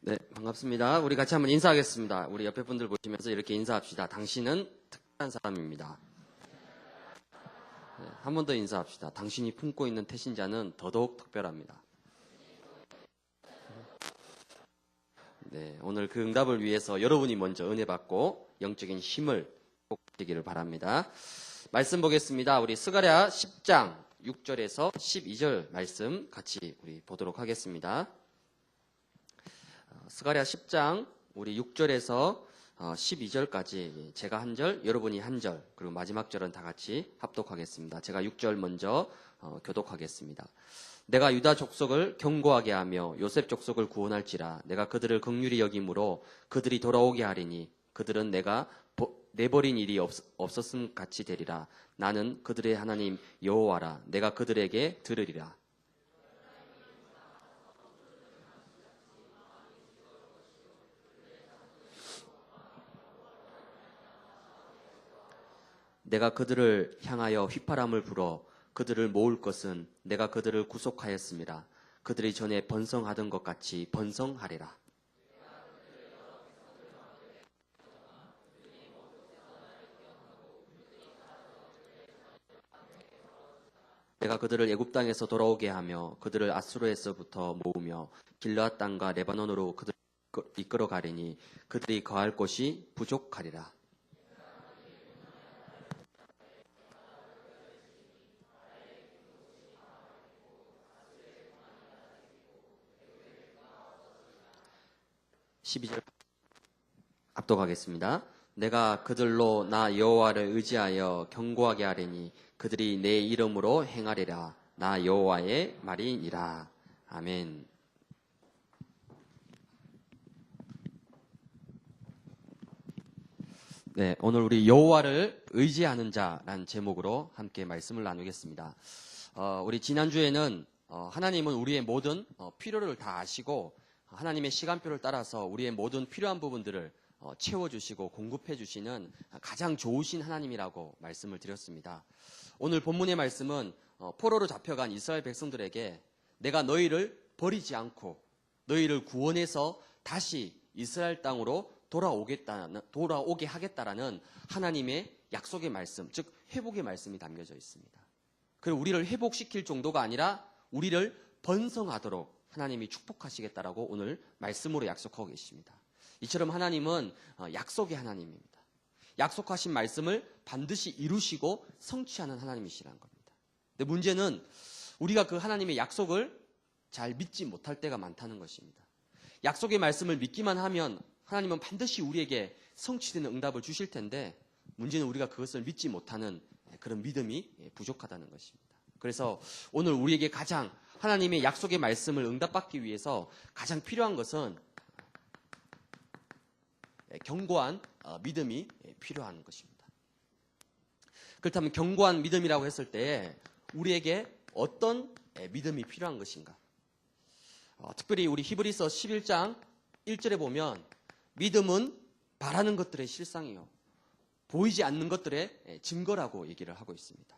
네, 반갑습니다. 우리 같이 한번 인사하겠습니다. 우리 옆에 분들 보시면서 이렇게 인사합시다. 당신은 특별한 사람입니다. 네, 한 번 더 인사합시다. 당신이 품고 있는 태신자는 더더욱 특별합니다. 네, 오늘 그 응답을 위해서 여러분이 먼저 은혜 받고 영적인 힘을 꼭 되기를 바랍니다. 말씀 보겠습니다. 우리 스가랴 10장 6절에서 12절 말씀 같이 우리 보도록 하겠습니다. 스가랴 10장 우리 6절에서 12절까지 제가 한 절, 여러분이 한 절, 그리고 마지막 절은 다 같이 합독하겠습니다. 제가 6절 먼저 교독하겠습니다. 내가 유다 족속을 견고하게 하며 요셉 족속을 구원할지라. 내가 그들을 긍휼히 여김으로 그들이 돌아오게 하리니 그들은 내가 내버린 일이 없었음 같이 되리라. 나는 그들의 하나님 여호와라. 내가 그들에게 들으리라. 내가 그들을 향하여 휘파람을 불어 그들을 모을 것은 내가 그들을 구속하였음이라. 그들이 전에 번성하던 것 같이 번성하리라. 내가 그들을 애굽 땅에서 돌아오게 하며 그들을 아수르에서부터 모으며 길르앗 땅과 레바논으로 그들을 이끌어 가리니 그들이 거할 곳이 부족하리라. 압독하겠습니다. 내가 그들로 나 여호와를 의지하여 견고하게 하리니 그들이 내 이름으로 행하리라. 나 여호와의 말이니라. 아멘. 네, 오늘 우리 여호와를 의지하는 자라는 제목으로 함께 말씀을 나누겠습니다. 우리 지난주에는 하나님은 우리의 모든 필요를 다 아시고 하나님의 시간표를 따라서 우리의 모든 필요한 부분들을 채워주시고 공급해주시는 가장 좋으신 하나님이라고 말씀을 드렸습니다. 오늘 본문의 말씀은 포로로 잡혀간 이스라엘 백성들에게 내가 너희를 버리지 않고 너희를 구원해서 다시 이스라엘 땅으로 돌아오게 하겠다라는 하나님의 약속의 말씀, 즉 회복의 말씀이 담겨져 있습니다. 그리고 우리를 회복시킬 정도가 아니라 우리를 번성하도록 하나님이 축복하시겠다라고 오늘 말씀으로 약속하고 계십니다. 이처럼 하나님은 약속의 하나님입니다. 약속하신 말씀을 반드시 이루시고 성취하는 하나님이시라는 겁니다. 근데 문제는 우리가 그 하나님의 약속을 잘 믿지 못할 때가 많다는 것입니다. 약속의 말씀을 믿기만 하면 하나님은 반드시 우리에게 성취되는 응답을 주실 텐데 문제는 우리가 그것을 믿지 못하는 그런 믿음이 부족하다는 것입니다. 그래서 오늘 우리에게 가장 하나님의 약속의 말씀을 응답받기 위해서 가장 필요한 것은 견고한 믿음이 필요한 것입니다. 그렇다면 견고한 믿음이라고 했을 때 우리에게 어떤 믿음이 필요한 것인가? 특별히 우리 히브리서 11장 1절에 보면 믿음은 바라는 것들의 실상이요 보이지 않는 것들의 증거라고 얘기를 하고 있습니다.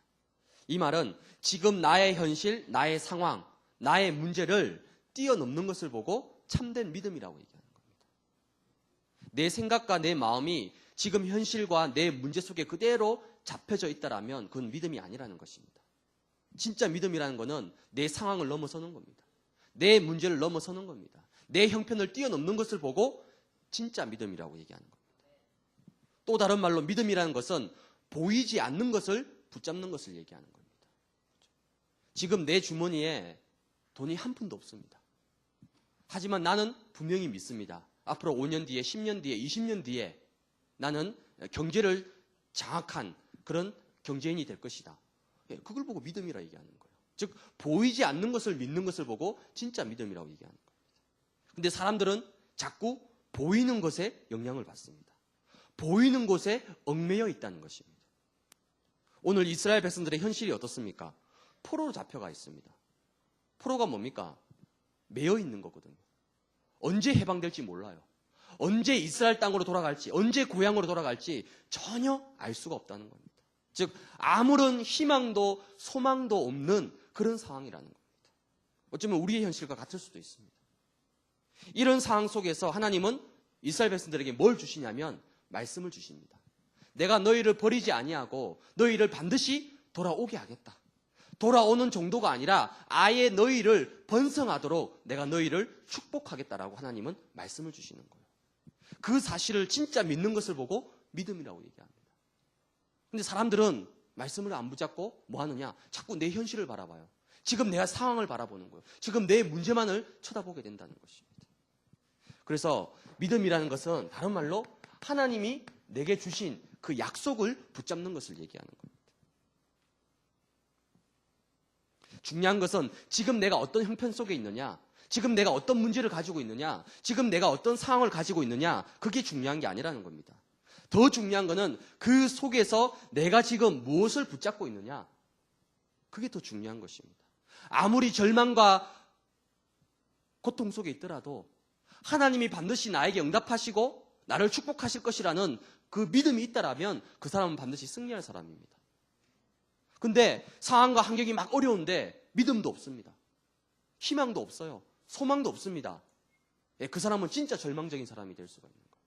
이 말은 지금 나의 현실, 나의 상황, 나의 문제를 뛰어넘는 것을 보고 참된 믿음이라고 얘기하는 겁니다. 내 생각과 내 마음이 지금 현실과 내 문제 속에 그대로 잡혀져 있다라면 그건 믿음이 아니라는 것입니다. 진짜 믿음이라는 것은 내 상황을 넘어서는 겁니다. 내 문제를 넘어서는 겁니다. 내 형편을 뛰어넘는 것을 보고 진짜 믿음이라고 얘기하는 겁니다. 또 다른 말로 믿음이라는 것은 보이지 않는 것을 붙잡는 것을 얘기하는 겁니다. 지금 내 주머니에 돈이 한 푼도 없습니다. 하지만 나는 분명히 믿습니다. 앞으로 5년 뒤에, 10년 뒤에, 20년 뒤에 나는 경제를 장악한 그런 경제인이 될 것이다. 그걸 보고 믿음이라 얘기하는 거예요. 즉 보이지 않는 것을 믿는 것을 보고 진짜 믿음이라고 얘기하는 겁니다. 근데 사람들은 자꾸 보이는 것에 영향을 받습니다. 보이는 것에 얽매여 있다는 것입니다. 오늘 이스라엘 백성들의 현실이 어떻습니까? 포로로 잡혀가 있습니다. 포로가 뭡니까? 매여 있는 거거든요. 언제 해방될지 몰라요. 언제 이스라엘 땅으로 돌아갈지, 언제 고향으로 돌아갈지 전혀 알 수가 없다는 겁니다. 즉 아무런 희망도 소망도 없는 그런 상황이라는 겁니다. 어쩌면 우리의 현실과 같을 수도 있습니다. 이런 상황 속에서 하나님은 이스라엘 백성들에게 뭘 주시냐면 말씀을 주십니다. 내가 너희를 버리지 아니하고 너희를 반드시 돌아오게 하겠다. 돌아오는 정도가 아니라 아예 너희를 번성하도록 내가 너희를 축복하겠다라고 하나님은 말씀을 주시는 거예요. 그 사실을 진짜 믿는 것을 보고 믿음이라고 얘기합니다. 근데 사람들은 말씀을 안 붙잡고 뭐 하느냐? 자꾸 내 현실을 바라봐요. 지금 내가 상황을 바라보는 거예요. 지금 내 문제만을 쳐다보게 된다는 것입니다. 그래서 믿음이라는 것은 다른 말로 하나님이 내게 주신 그 약속을 붙잡는 것을 얘기하는 겁니다. 중요한 것은 지금 내가 어떤 형편 속에 있느냐, 지금 내가 어떤 문제를 가지고 있느냐, 지금 내가 어떤 상황을 가지고 있느냐, 그게 중요한 게 아니라는 겁니다. 더 중요한 것은 그 속에서 내가 지금 무엇을 붙잡고 있느냐, 그게 더 중요한 것입니다. 아무리 절망과 고통 속에 있더라도 하나님이 반드시 나에게 응답하시고 나를 축복하실 것이라는 그 믿음이 있다라면 그 사람은 반드시 승리할 사람입니다. 근데 상황과 환경이 막 어려운데 믿음도 없습니다. 희망도 없어요. 소망도 없습니다. 그 사람은 진짜 절망적인 사람이 될 수가 있는 거예요.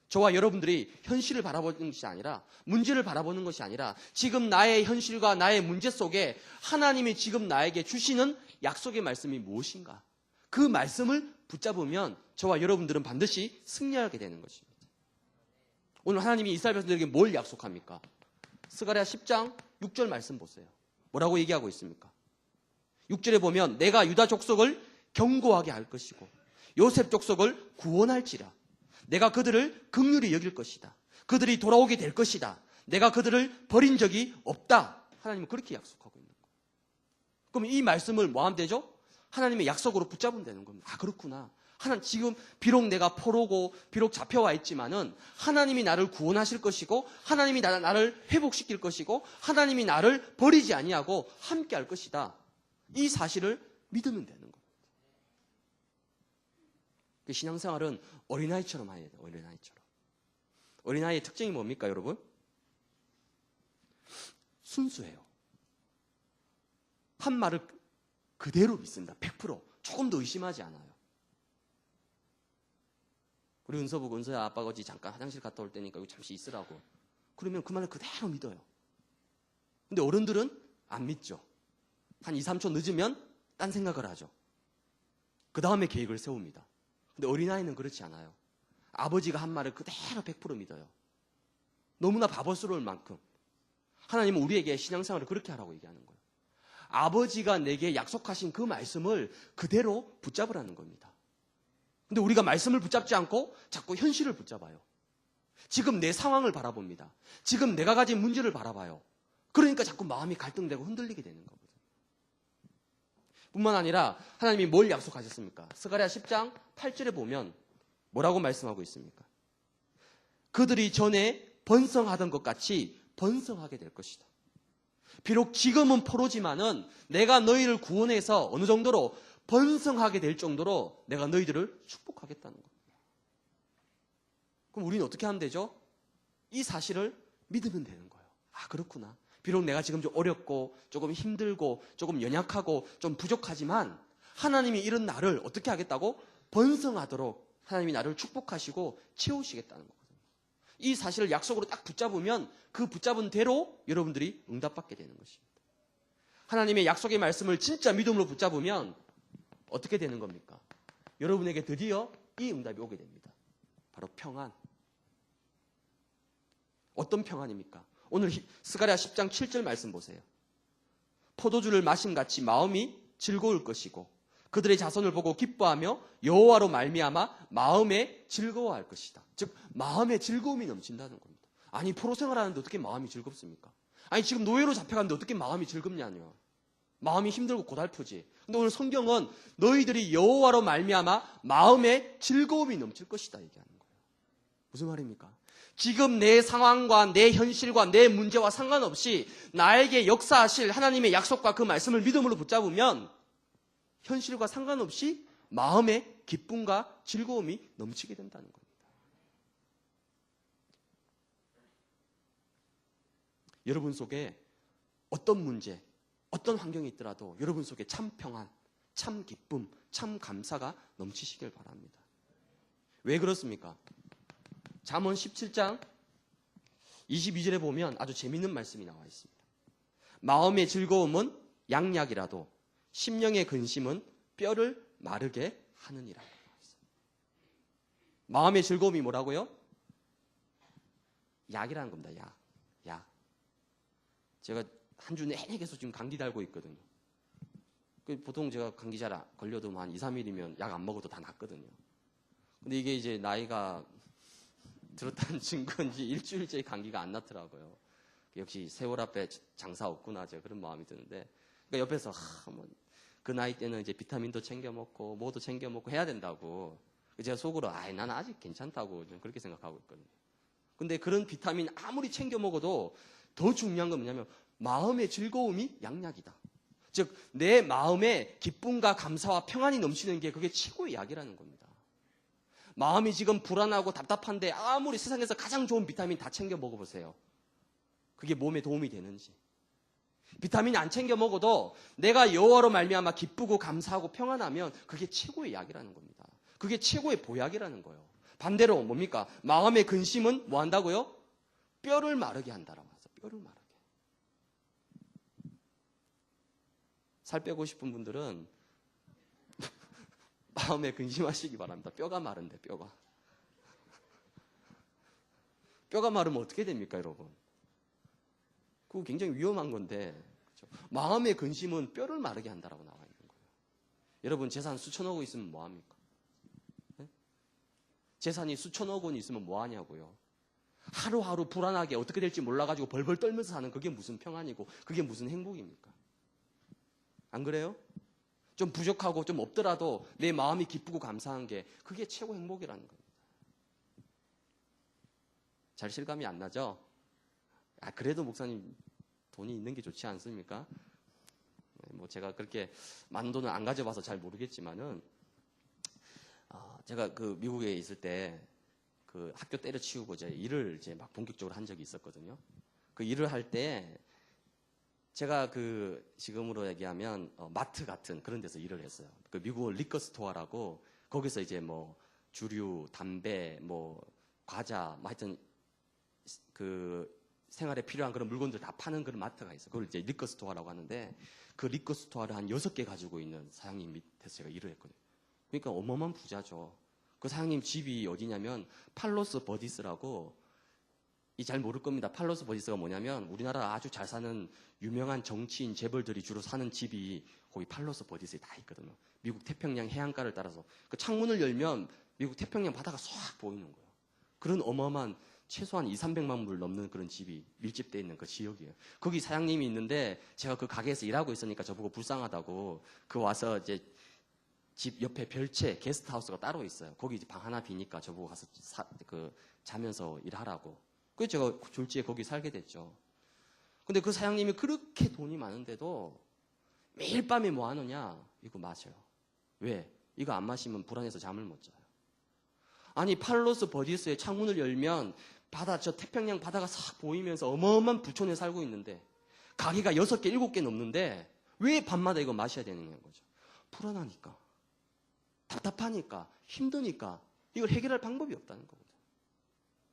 저와 여러분들이 현실을 바라보는 것이 아니라, 문제를 바라보는 것이 아니라 지금 나의 현실과 나의 문제 속에 하나님이 지금 나에게 주시는 약속의 말씀이 무엇인가, 그 말씀을 붙잡으면 저와 여러분들은 반드시 승리하게 되는 것입니다. 오늘 하나님이 이스라엘 백성들에게 뭘 약속합니까? 스가랴 10장 6절 말씀 보세요. 뭐라고 얘기하고 있습니까? 6절에 보면 내가 유다 족속을 견고하게 할 것이고 요셉 족속을 구원할지라. 내가 그들을 긍휼히 여길 것이다. 그들이 돌아오게 될 것이다. 내가 그들을 버린 적이 없다. 하나님은 그렇게 약속하고 있는 거예요. 그럼 이 말씀을 뭐 하면 되죠? 하나님의 약속으로 붙잡으면 되는 겁니다. 아, 그렇구나. 하나님, 지금 비록 내가 포로고 비록 잡혀와 있지만은 하나님이 나를 구원하실 것이고 하나님이 나를 회복시킬 것이고 하나님이 나를 버리지 아니하고 함께 할 것이다. 이 사실을 믿으면 되는 겁니다. 신앙생활은 어린아이처럼 해야 돼요. 어린아이처럼. 어린아이의 특징이 뭡니까, 여러분? 순수해요. 한 말을 그대로 믿습니다. 100%. 조금 더 의심하지 않아요. 우리 은서보고 은서야, 아빠가 어제 잠깐 화장실 갔다 올 때니까 여기 잠시 있으라고. 그러면 그 말을 그대로 믿어요. 근데 어른들은 안 믿죠. 한 2, 3초 늦으면 딴 생각을 하죠. 그 다음에 계획을 세웁니다. 근데 어린아이는 그렇지 않아요. 아버지가 한 말을 그대로 100% 믿어요. 너무나 바보스러울 만큼. 하나님은 우리에게 신앙생활을 그렇게 하라고 얘기하는 거예요. 아버지가 내게 약속하신 그 말씀을 그대로 붙잡으라는 겁니다. 근데 우리가 말씀을 붙잡지 않고 자꾸 현실을 붙잡아요. 지금 내 상황을 바라봅니다. 지금 내가 가진 문제를 바라봐요. 그러니까 자꾸 마음이 갈등되고 흔들리게 되는 거거든요. 뿐만 아니라 하나님이 뭘 약속하셨습니까? 스가랴 10장 8절에 보면 뭐라고 말씀하고 있습니까? 그들이 전에 번성하던 것 같이 번성하게 될 것이다. 비록 지금은 포로지만은 내가 너희를 구원해서 어느 정도로 번성하게 될 정도로 내가 너희들을 축복하겠다는 겁니다. 그럼 우리는 어떻게 하면 되죠? 이 사실을 믿으면 되는 거예요. 아, 그렇구나. 비록 내가 지금 좀 어렵고 조금 힘들고 조금 연약하고 좀 부족하지만 하나님이 이런 나를 어떻게 하겠다고? 번성하도록 하나님이 나를 축복하시고 채우시겠다는 거거든요. 이 사실을 약속으로 딱 붙잡으면 그 붙잡은 대로 여러분들이 응답받게 되는 것입니다. 하나님의 약속의 말씀을 진짜 믿음으로 붙잡으면 어떻게 되는 겁니까? 여러분에게 드디어 이 응답이 오게 됩니다. 바로 평안. 어떤 평안입니까? 오늘 스가랴 10장 7절 말씀 보세요. 포도주를 마심같이 마음이 즐거울 것이고 그들의 자손을 보고 기뻐하며 여호와로 말미암아 마음에 즐거워할 것이다. 즉 마음에 즐거움이 넘친다는 겁니다. 아니, 포로 생활하는데 어떻게 마음이 즐겁습니까? 아니, 지금 노예로 잡혀갔는데 어떻게 마음이 즐겁냐뇨. 마음이 힘들고 고달프지. 근데 오늘 성경은 너희들이 여호와로 말미암아 마음에 즐거움이 넘칠 것이다 얘기하는 거예요. 무슨 말입니까? 지금 내 상황과 내 현실과 내 문제와 상관없이 나에게 역사하실 하나님의 약속과 그 말씀을 믿음으로 붙잡으면 현실과 상관없이 마음에 기쁨과 즐거움이 넘치게 된다는 겁니다. 여러분 속에 어떤 문제, 어떤 환경이 있더라도 여러분 속에 참 평안, 참 기쁨, 참 감사가 넘치시길 바랍니다. 왜 그렇습니까? 잠언 17장 22절에 보면 아주 재밌는 말씀이 나와 있습니다. 마음의 즐거움은 양약이라도 심령의 근심은 뼈를 마르게 하느니라. 마음의 즐거움이 뭐라고요? 약이라는 겁니다. 약. 제가 한 주 내내 계속 지금 감기 달고 있거든요. 보통 제가 감기 잘 걸려도 한 2, 3일이면 약 안 먹어도 다 낫거든요. 근데 이게 이제 나이가 들었다는 증거인지 일주일째 감기가 안 낫더라고요. 역시 세월 앞에 장사 없구나, 제가 그런 마음이 드는데. 그러니까 옆에서, 그 나이 때는 이제 비타민도 챙겨 먹고, 뭐도 챙겨 먹고 해야 된다고. 제가 속으로, 나는 아직 괜찮다고 좀 그렇게 생각하고 있거든요. 근데 그런 비타민 아무리 챙겨 먹어도 더 중요한 건 뭐냐면, 마음의 즐거움이 양약이다. 즉, 내 마음에 기쁨과 감사와 평안이 넘치는 게 그게 최고의 약이라는 겁니다. 마음이 지금 불안하고 답답한데 아무리 세상에서 가장 좋은 비타민 다 챙겨 먹어보세요. 그게 몸에 도움이 되는지. 비타민 안 챙겨 먹어도 내가 여호와로 말미암아 기쁘고 감사하고 평안하면 그게 최고의 약이라는 겁니다. 그게 최고의 보약이라는 거예요. 반대로 뭡니까? 마음의 근심은 뭐 한다고요? 뼈를 마르게 한다라고 해서 뼈를 마르게. 살 빼고 싶은 분들은 마음에 근심하시기 바랍니다. 뼈가 마른데, 뼈가. 뼈가 마르면 어떻게 됩니까, 여러분? 그거 굉장히 위험한 건데, 그렇죠? 마음의 근심은 뼈를 마르게 한다라고 나와 있는 거예요. 여러분, 재산 수천억 원 있으면 뭐합니까? 네? 재산이 수천억 원 있으면 뭐하냐고요? 하루하루 불안하게 어떻게 될지 몰라가지고 벌벌 떨면서 사는 그게 무슨 평안이고, 그게 무슨 행복입니까? 안 그래요? 좀 부족하고 좀 없더라도 내 마음이 기쁘고 감사한 게 그게 최고 행복이라는 겁니다. 잘 실감이 안 나죠? 그래도 목사님 돈이 있는 게 좋지 않습니까? 뭐 제가 그렇게 많은 돈을 안 가져봐서 잘 모르겠지만은 제가 그 미국에 있을 때 그 학교 때려치우고 이제 일을 이제 막 본격적으로 한 적이 있었거든요. 그 일을 할 때 제가 그 지금으로 얘기하면 마트 같은 그런 데서 일을 했어요. 그 미국 리커 스토어라고 거기서 이제 뭐 주류, 담배, 뭐 과자, 뭐 하여튼 그 생활에 필요한 그런 물건들 다 파는 그런 마트가 있어요. 그걸 이제 리커 스토어라고 하는데 그 리커 스토어를 한 6개 가지고 있는 사장님 밑에서 제가 일을 했거든요. 그러니까 어마어마한 부자죠. 그 사장님 집이 어디냐면 팔로스 버디스라고 잘 모를 겁니다. 팔로스 버디스가 뭐냐면 우리나라 아주 잘 사는 유명한 정치인 재벌들이 주로 사는 집이 거기 팔로스 버디스에 다 있거든요. 미국 태평양 해안가를 따라서 그 창문을 열면 미국 태평양 바다가 싹 보이는 거예요. 그런 어마어마한 최소한 200~300만 불 넘는 그런 집이 밀집되어 있는 그 지역이에요. 거기 사장님이 있는데 제가 그 가게에서 일하고 있으니까 저보고 불쌍하다고 그 와서 이제 집 옆에 별채 게스트하우스가 따로 있어요. 거기 이제 방 하나 비니까 저보고 가서 자면서 일하라고. 그래서 제가 졸지에 거기 살게 됐죠. 근데 그 사장님이 그렇게 돈이 많은데도 매일 밤에 뭐 하느냐? 이거 마셔요. 왜? 이거 안 마시면 불안해서 잠을 못 자요. 아니 팔로스 버디스의 창문을 열면 바다, 저 태평양 바다가 싹 보이면서 어마어마한 부촌에 살고 있는데 가게가 6개, 7개 넘는데 왜 밤마다 이거 마셔야 되는 거죠? 불안하니까, 답답하니까, 힘드니까 이걸 해결할 방법이 없다는 겁니다.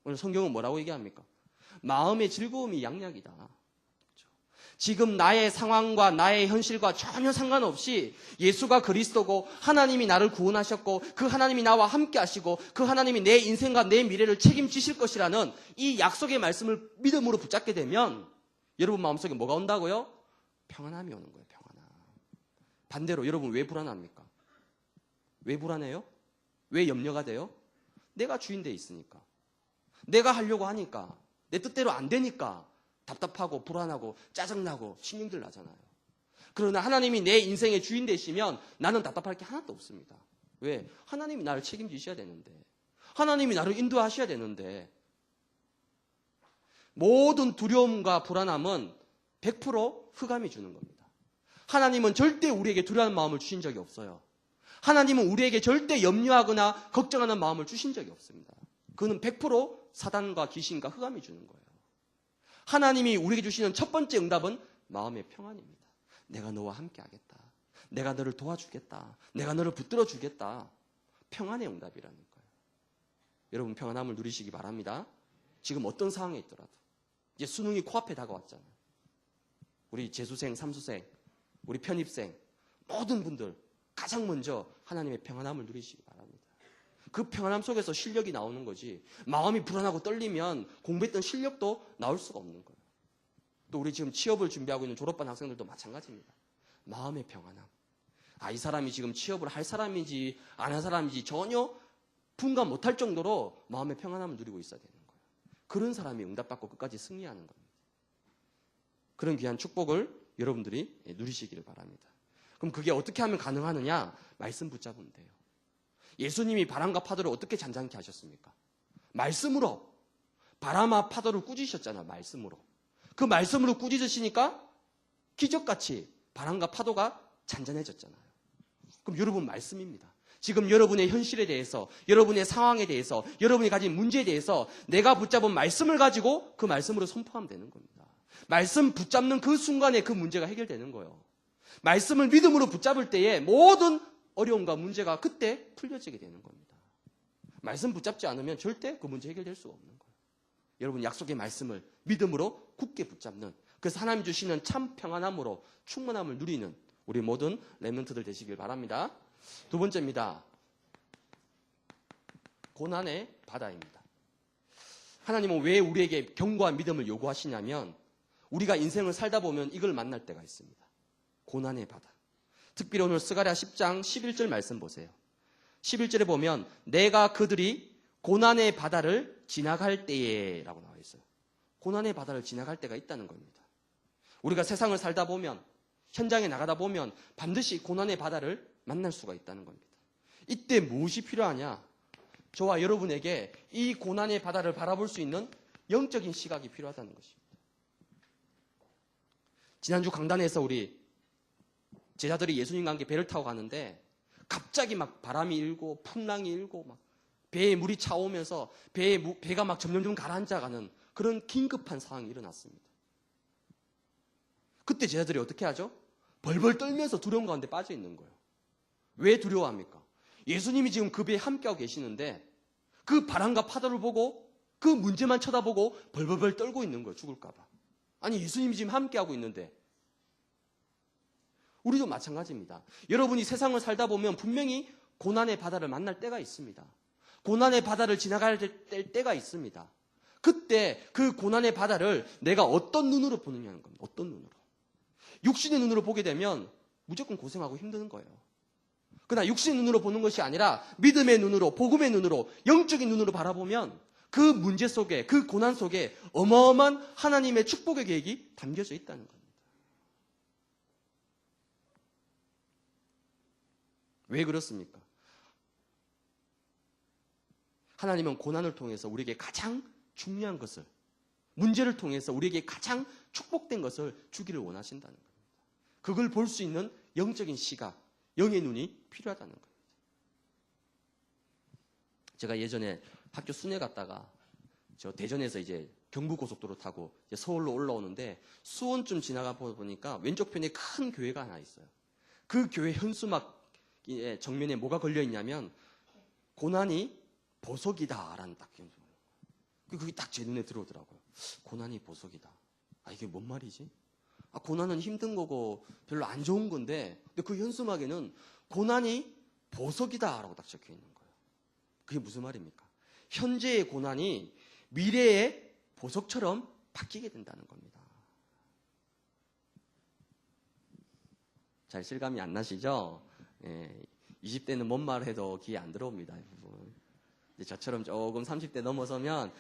오늘 성경은 뭐라고 얘기합니까? 마음의 즐거움이 양약이다. 그렇죠? 지금 나의 상황과 나의 현실과 전혀 상관없이 예수가 그리스도고 하나님이 나를 구원하셨고 그 하나님이 나와 함께 하시고 그 하나님이 내 인생과 내 미래를 책임지실 것이라는 이 약속의 말씀을 믿음으로 붙잡게 되면 여러분 마음속에 뭐가 온다고요? 평안함이 오는 거예요. 평안함. 반대로 여러분 왜 불안합니까? 왜 불안해요? 왜 염려가 돼요? 내가 주인 돼 있으니까. 내가 하려고 하니까, 내 뜻대로 안 되니까 답답하고 불안하고 짜증나고 신경질 나잖아요. 그러나 하나님이 내 인생의 주인 되시면 나는 답답할 게 하나도 없습니다. 왜? 하나님이 나를 책임지셔야 되는데, 하나님이 나를 인도하셔야 되는데, 모든 두려움과 불안함은 100% 흑암이 주는 겁니다. 하나님은 절대 우리에게 두려운 마음을 주신 적이 없어요. 하나님은 우리에게 절대 염려하거나 걱정하는 마음을 주신 적이 없습니다. 그는 100% 사단과 귀신과 흑암이 주는 거예요. 하나님이 우리에게 주시는 첫 번째 응답은 마음의 평안입니다. 내가 너와 함께 하겠다. 내가 너를 도와주겠다. 내가 너를 붙들어 주겠다. 평안의 응답이라는 거예요. 여러분 평안함을 누리시기 바랍니다. 지금 어떤 상황에 있더라도. 이제 수능이 코앞에 다가왔잖아요. 우리 재수생, 삼수생, 우리 편입생 모든 분들 가장 먼저 하나님의 평안함을 누리시기 바랍니다. 그 평안함 속에서 실력이 나오는 거지 마음이 불안하고 떨리면 공부했던 실력도 나올 수가 없는 거예요. 또 우리 지금 취업을 준비하고 있는 졸업반 학생들도 마찬가지입니다. 마음의 평안함. 이 사람이 지금 취업을 할 사람인지 안 할 사람인지 전혀 분간 못할 정도로 마음의 평안함을 누리고 있어야 되는 거예요. 그런 사람이 응답받고 끝까지 승리하는 겁니다. 그런 귀한 축복을 여러분들이 누리시기를 바랍니다. 그럼 그게 어떻게 하면 가능하느냐? 말씀 붙잡으면 돼요. 예수님이 바람과 파도를 어떻게 잔잔케 하셨습니까? 말씀으로. 바람과 파도를 꾸짖으셨잖아요. 말씀으로. 그 말씀으로 꾸짖으시니까 기적같이 바람과 파도가 잔잔해졌잖아요. 그럼 여러분 말씀입니다. 지금 여러분의 현실에 대해서, 여러분의 상황에 대해서, 여러분이 가진 문제에 대해서 내가 붙잡은 말씀을 가지고 그 말씀으로 선포하면 되는 겁니다. 말씀 붙잡는 그 순간에 그 문제가 해결되는 거예요. 말씀을 믿음으로 붙잡을 때에 모든 어려움과 문제가 그때 풀려지게 되는 겁니다. 말씀 붙잡지 않으면 절대 그 문제 해결될 수가 없는 거예요. 여러분 약속의 말씀을 믿음으로 굳게 붙잡는, 그래서 하나님 주시는 참 평안함으로 충만함을 누리는 우리 모든 렘넌트들 되시길 바랍니다. 두 번째입니다. 고난의 바다입니다. 하나님은 왜 우리에게 견고한 믿음을 요구하시냐면 우리가 인생을 살다 보면 이걸 만날 때가 있습니다. 고난의 바다. 특별히 오늘 스가랴 10장 11절 말씀 보세요. 11절에 보면 내가 그들이 고난의 바다를 지나갈 때에 라고 나와 있어요. 고난의 바다를 지나갈 때가 있다는 겁니다. 우리가 세상을 살다 보면, 현장에 나가다 보면 반드시 고난의 바다를 만날 수가 있다는 겁니다. 이때 무엇이 필요하냐? 저와 여러분에게 이 고난의 바다를 바라볼 수 있는 영적인 시각이 필요하다는 것입니다. 지난주 강단에서 우리 제자들이 예수님과 함께 배를 타고 가는데 갑자기 막 바람이 일고 풍랑이 일고 막 배에 물이 차오면서 배가 막 점점 가라앉아가는 그런 긴급한 상황이 일어났습니다. 그때 제자들이 어떻게 하죠? 벌벌 떨면서 두려움 가운데 빠져 있는 거예요. 왜 두려워합니까? 예수님이 지금 그 배에 함께하고 계시는데 그 바람과 파도를 보고 그 문제만 쳐다보고 벌벌벌 떨고 있는 거예요. 죽을까 봐. 아니 예수님이 지금 함께하고 있는데 우리도 마찬가지입니다. 여러분이 세상을 살다 보면 분명히 고난의 바다를 만날 때가 있습니다. 고난의 바다를 지나갈 때가 있습니다. 그때 그 고난의 바다를 내가 어떤 눈으로 보느냐는 겁니다. 어떤 눈으로. 육신의 눈으로 보게 되면 무조건 고생하고 힘드는 거예요. 그러나 육신의 눈으로 보는 것이 아니라 믿음의 눈으로, 복음의 눈으로, 영적인 눈으로 바라보면 그 문제 속에, 그 고난 속에 어마어마한 하나님의 축복의 계획이 담겨져 있다는 겁니다. 왜 그렇습니까? 하나님은 고난을 통해서 우리에게 가장 중요한 것을, 문제를 통해서 우리에게 가장 축복된 것을 주기를 원하신다는 겁니다. 그걸 볼 수 있는 영적인 시각, 영의 눈이 필요하다는 겁니다. 제가 예전에 학교 순회 갔다가 저 대전에서 이제 경부고속도로 타고 이제 서울로 올라오는데 수원쯤 지나가 보니까 왼쪽 편에 큰 교회가 하나 있어요. 그 교회 현수막 정면에 뭐가 걸려 있냐면 고난이 보석이다라는 딱 현수막. 그게 딱 제 눈에 들어오더라고요. 고난이 보석이다. 이게 뭔 말이지? 고난은 힘든 거고 별로 안 좋은 건데 근데 그 현수막에는 고난이 보석이다라고 딱 적혀 있는 거예요. 그게 무슨 말입니까? 현재의 고난이 미래의 보석처럼 바뀌게 된다는 겁니다. 잘 실감이 안 나시죠? 20대는 뭔 말 해도 귀에 안 들어옵니다. 저처럼 조금 30대 넘어서면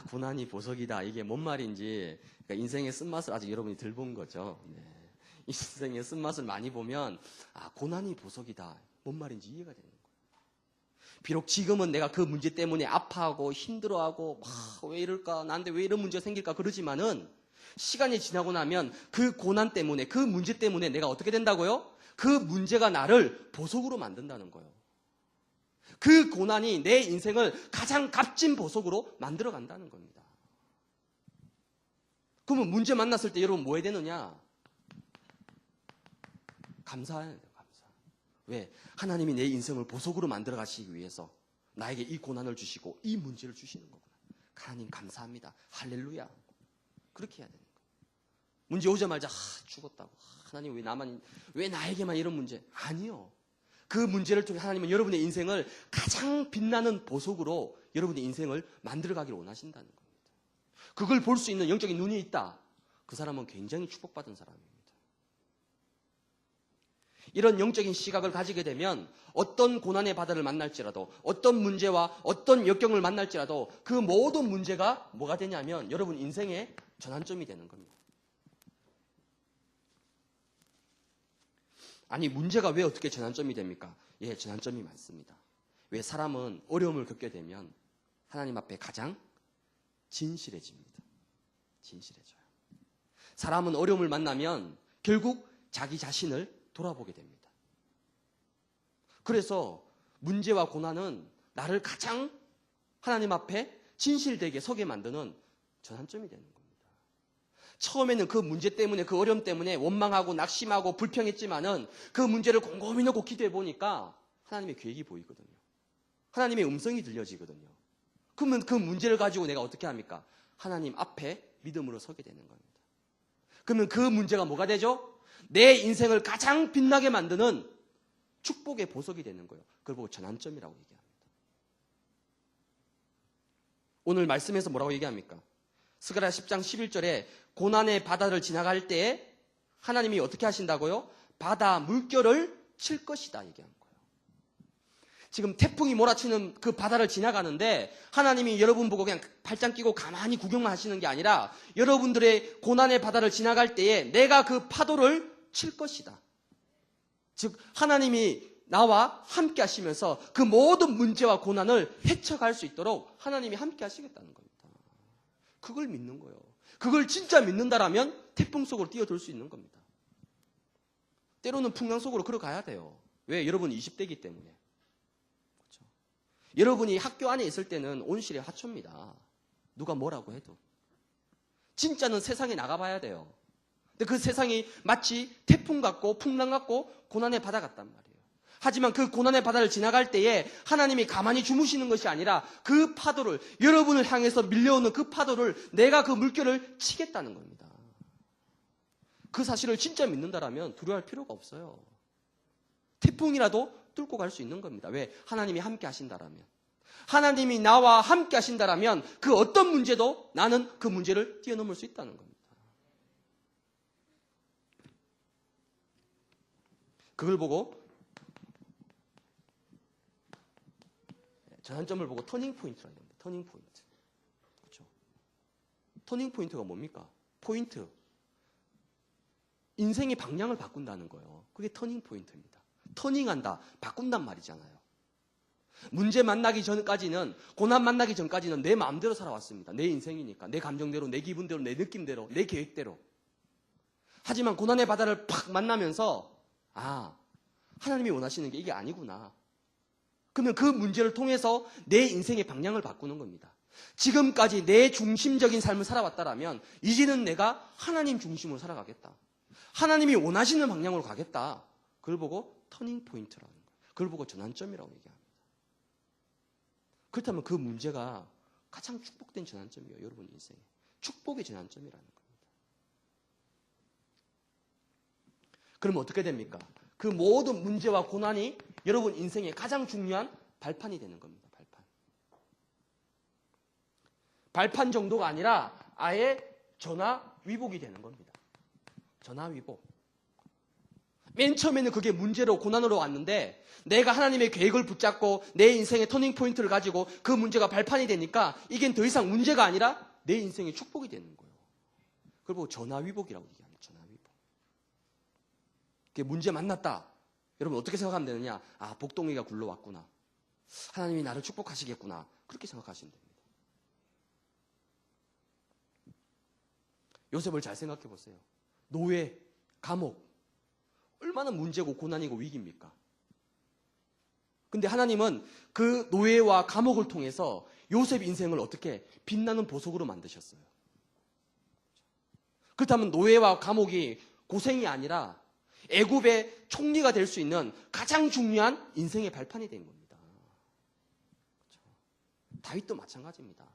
고난이 보석이다. 이게 뭔 말인지 그러니까 인생의 쓴맛을 아직 여러분이 덜 본 거죠. 인생의 쓴맛을 많이 보면 고난이 보석이다. 뭔 말인지 이해가 되는 거예요. 비록 지금은 내가 그 문제 때문에 아파하고 힘들어하고 왜 이럴까? 나한테 왜 이런 문제가 생길까? 그러지만은 시간이 지나고 나면 그 고난 때문에 그 문제 때문에 내가 어떻게 된다고요? 그 문제가 나를 보석으로 만든다는 거예요. 그 고난이 내 인생을 가장 값진 보석으로 만들어 간다는 겁니다. 그러면 문제 만났을 때 여러분 뭐 해야 되느냐? 감사해야 돼요. 감사. 왜? 하나님이 내 인생을 보석으로 만들어 가시기 위해서 나에게 이 고난을 주시고 이 문제를 주시는 거구나. 하나님 감사합니다. 할렐루야. 그렇게 해야 되는 거예요. 문제 오자마자 죽었다고. 하나님 왜 나에게만 이런 문제? 아니요. 그 문제를 통해 하나님은 여러분의 인생을 가장 빛나는 보석으로 여러분의 인생을 만들어가기를 원하신다는 겁니다. 그걸 볼 수 있는 영적인 눈이 있다. 그 사람은 굉장히 축복받은 사람입니다. 이런 영적인 시각을 가지게 되면 어떤 고난의 바다를 만날지라도 어떤 문제와 어떤 역경을 만날지라도 그 모든 문제가 뭐가 되냐면 여러분 인생의 전환점이 되는 겁니다. 아니 문제가 왜 어떻게 전환점이 됩니까? 예, 전환점이 많습니다. 왜? 사람은 어려움을 겪게 되면 하나님 앞에 가장 진실해집니다. 진실해져요. 사람은 어려움을 만나면 결국 자기 자신을 돌아보게 됩니다. 그래서 문제와 고난은 나를 가장 하나님 앞에 진실되게 서게 만드는 전환점이 되는 겁니다. 처음에는 그 문제 때문에 그 어려움 때문에 원망하고 낙심하고 불평했지만은 그 문제를 곰곰이 놓고 기도해 보니까 하나님의 계획이 보이거든요. 하나님의 음성이 들려지거든요. 그러면 그 문제를 가지고 내가 어떻게 합니까? 하나님 앞에 믿음으로 서게 되는 겁니다. 그러면 그 문제가 뭐가 되죠? 내 인생을 가장 빛나게 만드는 축복의 보석이 되는 거예요. 그걸 보고 전환점이라고 얘기합니다. 오늘 말씀에서 뭐라고 얘기합니까? 스가랴 10장 11절에 고난의 바다를 지나갈 때에 하나님이 어떻게 하신다고요? 바다 물결을 칠 것이다 얘기한 거예요. 지금 태풍이 몰아치는 그 바다를 지나가는데 하나님이 여러분 보고 그냥 발짱 끼고 가만히 구경만 하시는 게 아니라 여러분들의 고난의 바다를 지나갈 때에 내가 그 파도를 칠 것이다. 즉 하나님이 나와 함께 하시면서 그 모든 문제와 고난을 헤쳐갈 수 있도록 하나님이 함께 하시겠다는 겁니다. 그걸 믿는 거예요. 그걸 진짜 믿는다라면 태풍 속으로 뛰어들 수 있는 겁니다. 때로는 풍랑 속으로 걸어가야 돼요. 왜? 여러분 20대이기 때문에. 그렇죠? 여러분이 학교 안에 있을 때는 온실의 화초입니다. 누가 뭐라고 해도. 진짜는 세상에 나가봐야 돼요. 근데 그 세상이 마치 태풍 같고 풍랑 같고 고난의 바다 같단 말이에요. 하지만 그 고난의 바다를 지나갈 때에 하나님이 가만히 주무시는 것이 아니라 그 파도를, 여러분을 향해서 밀려오는 그 파도를 내가 그 물결을 치겠다는 겁니다. 그 사실을 진짜 믿는다라면 두려워할 필요가 없어요. 태풍이라도 뚫고 갈 수 있는 겁니다. 왜? 하나님이 함께 하신다라면. 하나님이 나와 함께 하신다라면 그 어떤 문제도 나는 그 문제를 뛰어넘을 수 있다는 겁니다. 그걸 보고 전환점을 보고 터닝 포인트라고 합니다. 터닝 포인트. 그렇죠? 터닝 포인트가 뭡니까? 포인트. 인생의 방향을 바꾼다는 거예요. 그게 터닝 포인트입니다. 터닝한다, 바꾼단 말이잖아요. 문제 만나기 전까지는, 고난 만나기 전까지는 내 마음대로 살아왔습니다. 내 인생이니까. 내 감정대로, 내 기분대로, 내 느낌대로, 내 계획대로. 하지만 고난의 바다를 팍 만나면서 하나님이 원하시는 게 이게 아니구나. 그러면 그 문제를 통해서 내 인생의 방향을 바꾸는 겁니다. 지금까지 내 중심적인 삶을 살아왔다라면 이제는 내가 하나님 중심으로 살아가겠다. 하나님이 원하시는 방향으로 가겠다. 그걸 보고 터닝 포인트라는 거예요. 그걸 보고 전환점이라고 얘기합니다. 그렇다면 그 문제가 가장 축복된 전환점이에요. 여러분 인생에. 축복의 전환점이라는 겁니다. 그러면 어떻게 됩니까? 그 모든 문제와 고난이 여러분 인생의 가장 중요한 발판이 되는 겁니다. 발판 정도가 아니라 아예 전화위복이 되는 겁니다. 전화위복. 맨 처음에는 그게 문제로 고난으로 왔는데 내가 하나님의 계획을 붙잡고 내 인생의 터닝포인트를 가지고 그 문제가 발판이 되니까 이게 더 이상 문제가 아니라 내 인생의 축복이 되는 거예요. 그리고 전화위복이라고 얘기합니다. 전화위복. 그게 문제 만났다. 여러분 어떻게 생각하면 되느냐? 복동이가 굴러왔구나. 하나님이 나를 축복하시겠구나. 그렇게 생각하시면 됩니다. 요셉을 잘 생각해 보세요. 노예, 감옥. 얼마나 문제고 고난이고 위기입니까? 근데 하나님은 그 노예와 감옥을 통해서 요셉 인생을 어떻게 빛나는 보석으로 만드셨어요. 그렇다면 노예와 감옥이 고생이 아니라 애굽의 총리가 될 수 있는 가장 중요한 인생의 발판이 된 겁니다. 그렇죠? 다윗도 마찬가지입니다.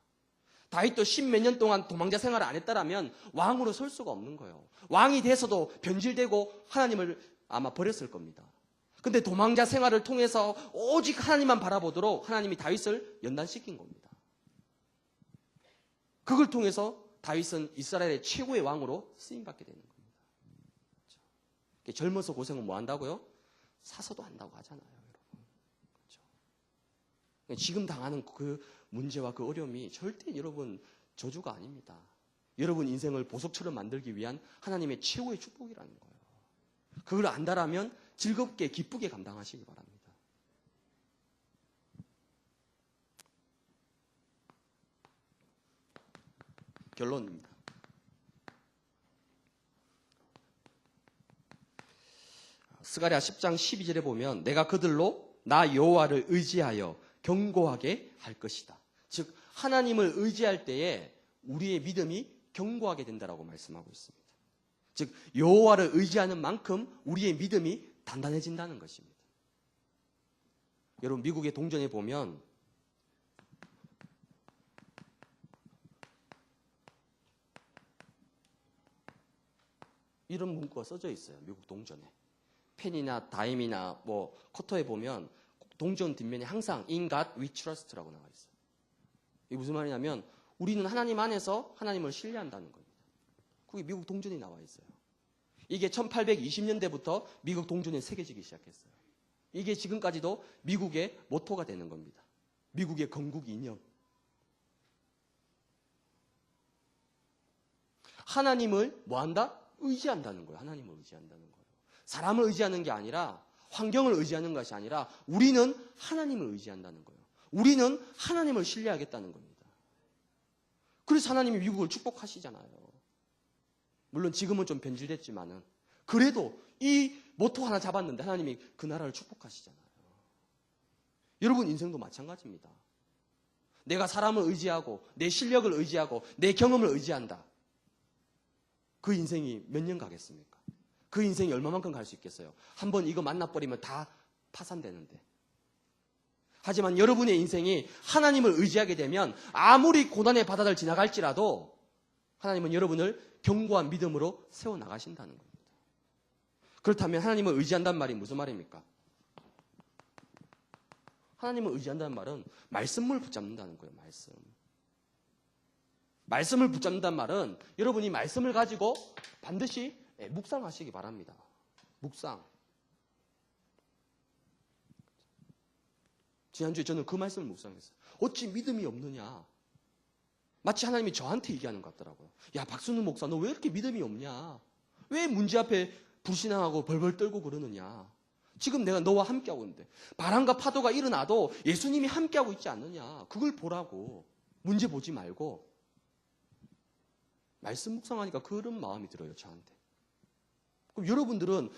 다윗도 10몇 년 동안 도망자 생활을 안 했다라면 왕으로 설 수가 없는 거예요. 왕이 돼서도 변질되고 하나님을 아마 버렸을 겁니다. 근데 도망자 생활을 통해서 오직 하나님만 바라보도록 하나님이 다윗을 연단시킨 겁니다. 그걸 통해서 다윗은 이스라엘의 최고의 왕으로 쓰임받게 되는 겁니다. 그렇죠? 젊어서 고생은 뭐 한다고요? 사서도 한다고 하잖아요, 여러분. 그렇죠? 지금 당하는 그 문제와 그 어려움이 절대 여러분 저주가 아닙니다. 여러분 인생을 보석처럼 만들기 위한 하나님의 최고의 축복이라는 거예요. 그걸 안다라면 즐겁게 기쁘게 감당하시기 바랍니다. 결론입니다. 스가랴 10장 12절에 보면 내가 그들로 나 여호와를 의지하여 견고하게 할 것이다. 즉 하나님을 의지할 때에 우리의 믿음이 견고하게 된다라고 말씀하고 있습니다. 즉 여호와를 의지하는 만큼 우리의 믿음이 단단해진다는 것입니다. 여러분 미국의 동전에 보면 이런 문구가 써져 있어요. 미국 동전에. 펜이나 다임이나 뭐 커터에 보면 동전 뒷면에 항상 In God we trust라고 나와 있어요. 이게 무슨 말이냐면 우리는 하나님 안에서 하나님을 신뢰한다는 겁니다. 그게 미국 동전이 나와 있어요. 이게 1820년대부터 미국 동전에 새겨지기 시작했어요. 이게 지금까지도 미국의 모토가 되는 겁니다. 미국의 건국 이념. 하나님을 뭐한다? 의지한다는 거예요. 하나님을 의지한다는 거예요. 사람을 의지하는 게 아니라 환경을 의지하는 것이 아니라 우리는 하나님을 의지한다는 거예요. 우리는 하나님을 신뢰하겠다는 겁니다. 그래서 하나님이 미국을 축복하시잖아요. 물론 지금은 좀 변질됐지만은 그래도 이 모토 하나 잡았는데 하나님이 그 나라를 축복하시잖아요. 여러분 인생도 마찬가지입니다. 내가 사람을 의지하고 내 실력을 의지하고 내 경험을 의지한다. 그 인생이 몇 년 가겠습니까? 그 인생이 얼마만큼 갈 수 있겠어요? 한번 이거 만나버리면 다 파산되는데. 하지만 여러분의 인생이 하나님을 의지하게 되면 아무리 고난의 바다를 지나갈지라도 하나님은 여러분을 견고한 믿음으로 세워나가신다는 겁니다. 그렇다면 하나님을 의지한다는 말이 무슨 말입니까? 하나님을 의지한다는 말은 말씀을 붙잡는다는 거예요. 말씀을 붙잡는다는 말은 여러분이 말씀을 가지고 반드시 묵상하시기 바랍니다. 묵상. 지난주에 저는 그 말씀을 묵상했어요. 어찌 믿음이 없느냐. 마치 하나님이 저한테 얘기하는 것 같더라고요. 야, 박순우 목사, 너 왜 이렇게 믿음이 없냐? 왜 문제 앞에 불신앙하고 벌벌 떨고 그러느냐? 지금 내가 너와 함께하고 있는데 바람과 파도가 일어나도 예수님이 함께하고 있지 않느냐? 그걸 보라고. 문제 보지 말고. 말씀 묵상하니까 그런 마음이 들어요, 저한테. 그럼 여러분들은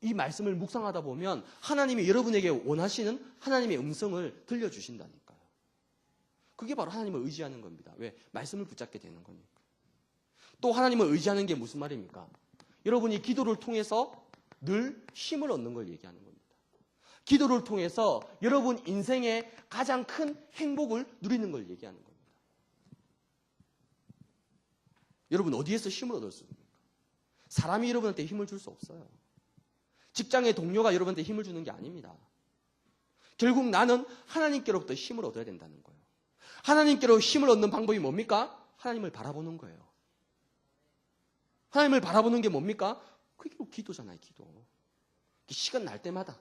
이 말씀을 묵상하다 보면 하나님이 여러분에게 원하시는 하나님의 음성을 들려주신다니까요. 그게 바로 하나님을 의지하는 겁니다. 왜? 말씀을 붙잡게 되는 거니까. 또 하나님을 의지하는 게 무슨 말입니까? 여러분이 기도를 통해서 늘 힘을 얻는 걸 얘기하는 겁니다. 기도를 통해서 여러분 인생의 가장 큰 행복을 누리는 걸 얘기하는 겁니다. 여러분 어디에서 힘을 얻을 수 있습니까? 사람이 여러분한테 힘을 줄 수 없어요. 직장의 동료가 여러분한테 힘을 주는 게 아닙니다. 결국 나는 하나님께로부터 힘을 얻어야 된다는 거예요. 하나님께로 힘을 얻는 방법이 뭡니까? 하나님을 바라보는 거예요. 하나님을 바라보는 게 뭡니까? 그게 기도잖아요, 기도. 시간 날 때마다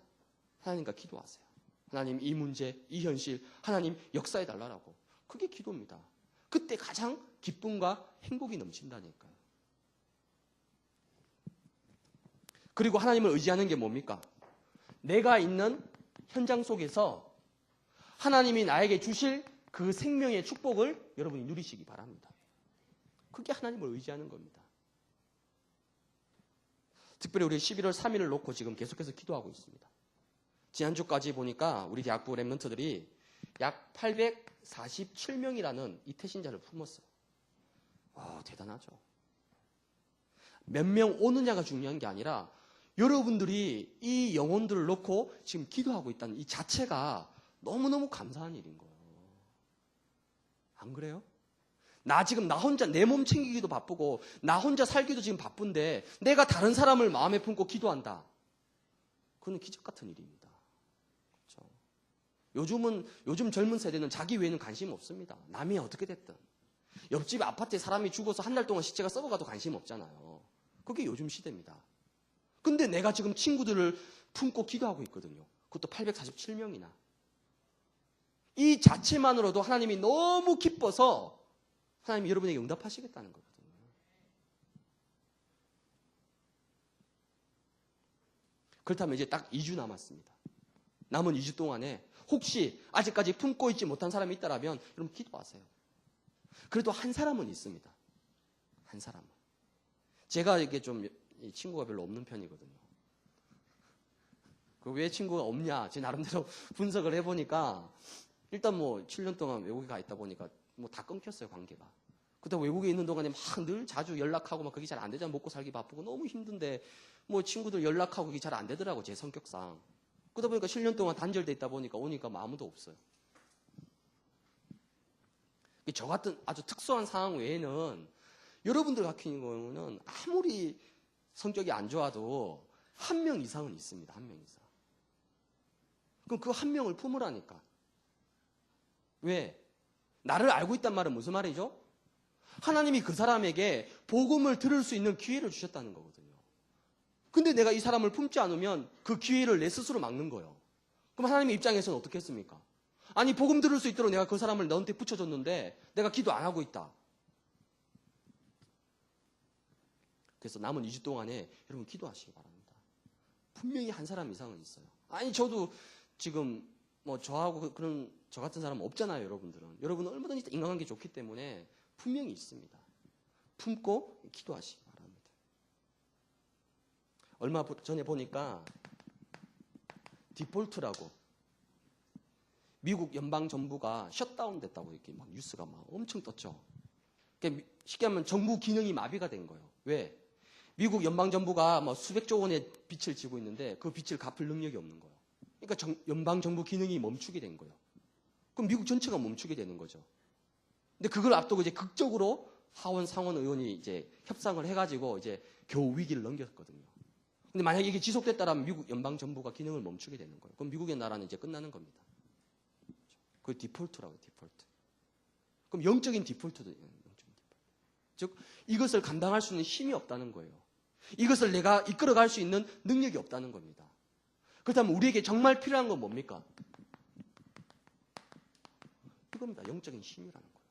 하나님과 기도하세요. 하나님 이 문제, 이 현실, 하나님 역사해 달라고. 그게 기도입니다. 그때 가장 기쁨과 행복이 넘친다니까요. 그리고 하나님을 의지하는 게 뭡니까? 내가 있는 현장 속에서 하나님이 나에게 주실 그 생명의 축복을 여러분이 누리시기 바랍니다. 그게 하나님을 의지하는 겁니다. 특별히 우리 11월 3일을 놓고 지금 계속해서 기도하고 있습니다. 지난주까지 보니까 우리 대학부 랩런트들이 약 847명이라는 이 태신자를 품었어요. 와, 대단하죠. 몇 명 오느냐가 중요한 게 아니라 여러분들이 이 영혼들을 놓고 지금 기도하고 있다는 이 자체가 너무너무 감사한 일인 거예요. 안 그래요? 나 지금 나 혼자 내 몸 챙기기도 바쁘고 나 혼자 살기도 지금 바쁜데 내가 다른 사람을 마음에 품고 기도한다. 그건 기적 같은 일입니다. 그렇죠? 요즘 젊은 세대는 자기 외에는 관심 없습니다. 남이 어떻게 됐든. 옆집 아파트에 사람이 죽어서 한 달 동안 시체가 썩어가도 관심 없잖아요. 그게 요즘 시대입니다. 근데 내가 지금 친구들을 품고 기도하고 있거든요. 그것도 847명이나. 이 자체만으로도 하나님이 너무 기뻐서 하나님이 여러분에게 응답하시겠다는 거거든요. 그렇다면 이제 딱 2주 남았습니다. 남은 2주 동안에 혹시 아직까지 품고 있지 못한 사람이 있다면 여러분 기도하세요. 그래도 한 사람은 있습니다. 한 사람은. 제가 이게 좀 친구가 별로 없는 편이거든요. 왜 친구가 없냐? 제 나름대로 분석을 해보니까 일단 뭐 7년 동안 외국에 가 있다 보니까 뭐 다 끊겼어요, 관계가. 그때 외국에 있는 동안에 막 늘 자주 연락하고 막 그게 잘 안 되잖아. 먹고 살기 바쁘고 너무 힘든데 뭐 친구들 연락하고 그게 잘 안 되더라고, 제 성격상. 그러다 보니까 7년 동안 단절돼 있다 보니까 오니까 뭐 아무도 없어요. 저 같은 아주 특수한 상황 외에는 여러분들 같은 경우는 아무리 성격이 안 좋아도 한 명 이상은 있습니다. 한 명 이상. 그럼 그 한 명을 품으라니까. 왜? 나를 알고 있단 말은 무슨 말이죠? 하나님이 그 사람에게 복음을 들을 수 있는 기회를 주셨다는 거거든요. 근데 내가 이 사람을 품지 않으면 그 기회를 내 스스로 막는 거예요. 그럼 하나님의 입장에서는 어떻게 했습니까? 아니, 복음 들을 수 있도록 내가 그 사람을 너한테 붙여줬는데 내가 기도 안 하고 있다. 그래서 남은 2주 동안에 여러분 기도하시기 바랍니다. 분명히 한 사람 이상은 있어요. 아니, 저도 지금 뭐 저하고 그런 저 같은 사람은 없잖아요, 여러분들은. 여러분은 얼마든지 인간관계 좋기 때문에 분명히 있습니다. 품고 기도하시기 바랍니다. 얼마 전에 보니까 디폴트라고 미국 연방정부가 셧다운 됐다고 이렇게 막 뉴스가 막 엄청 떴죠. 그러니까 쉽게 하면 정부 기능이 마비가 된 거예요. 왜? 미국 연방정부가 뭐 수백조 원의 빚을 지고 있는데 그 빚을 갚을 능력이 없는 거예요. 그러니까 연방정부 기능이 멈추게 된 거예요. 그럼 미국 전체가 멈추게 되는 거죠. 근데 그걸 앞두고 이제 극적으로 하원, 상원 의원이 이제 협상을 해가지고 이제 겨우 위기를 넘겼거든요. 근데 만약에 이게 지속됐다면 미국 연방정부가 기능을 멈추게 되는 거예요. 그럼 미국의 나라는 이제 끝나는 겁니다. 그 디폴트라고요, 디폴트. 그럼 영적인 디폴트도 있는 거예요. 즉, 이것을 감당할 수 있는 힘이 없다는 거예요. 이것을 내가 이끌어갈 수 있는 능력이 없다는 겁니다. 그렇다면 우리에게 정말 필요한 건 뭡니까? 이겁니다. 영적인 힘이라는 거예요.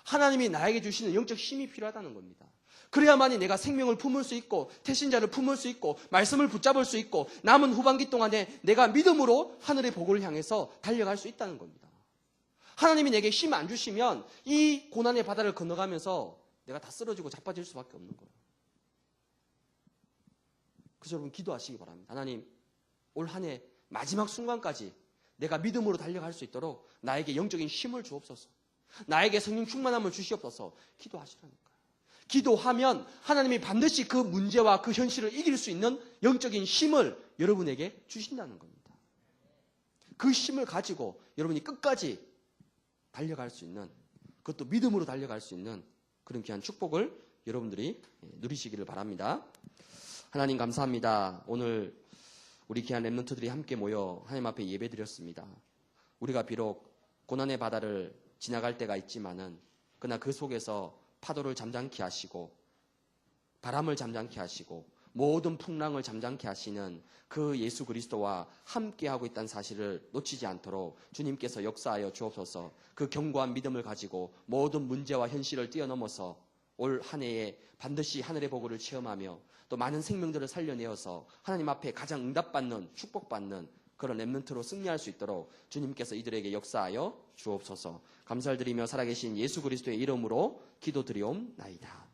하나님이 나에게 주시는 영적 힘이 필요하다는 겁니다. 그래야만이 내가 생명을 품을 수 있고 태신자를 품을 수 있고 말씀을 붙잡을 수 있고 남은 후반기 동안에 내가 믿음으로 하늘의 복을 향해서 달려갈 수 있다는 겁니다. 하나님이 내게 힘 안 주시면 이 고난의 바다를 건너가면서 내가 다 쓰러지고 자빠질 수밖에 없는 거예요. 그래서 여러분 기도하시기 바랍니다. 하나님, 올 한 해 마지막 순간까지 내가 믿음으로 달려갈 수 있도록 나에게 영적인 힘을 주옵소서. 나에게 성령 충만함을 주시옵소서. 기도하시라니까요. 기도하면 하나님이 반드시 그 문제와 그 현실을 이길 수 있는 영적인 힘을 여러분에게 주신다는 겁니다. 그 힘을 가지고 여러분이 끝까지 달려갈 수 있는, 그것도 믿음으로 달려갈 수 있는 그런 귀한 축복을 여러분들이 누리시기를 바랍니다. 하나님 감사합니다. 오늘 우리 귀한 렘넌트들이 함께 모여 하나님 앞에 예배드렸습니다. 우리가 비록 고난의 바다를 지나갈 때가 있지만은 그러나 그 속에서 파도를 잠잠케 하시고 바람을 잠잠케 하시고 모든 풍랑을 잠잠케 하시는 그 예수 그리스도와 함께하고 있다는 사실을 놓치지 않도록 주님께서 역사하여 주옵소서. 그 견고한 믿음을 가지고 모든 문제와 현실을 뛰어넘어서 올 한 해에 반드시 하늘의 복을 체험하며 또 많은 생명들을 살려내어서 하나님 앞에 가장 응답받는 축복받는 그런 렘넌트로 승리할 수 있도록 주님께서 이들에게 역사하여 주옵소서. 감사를 드리며 살아계신 예수 그리스도의 이름으로 기도드리옵나이다.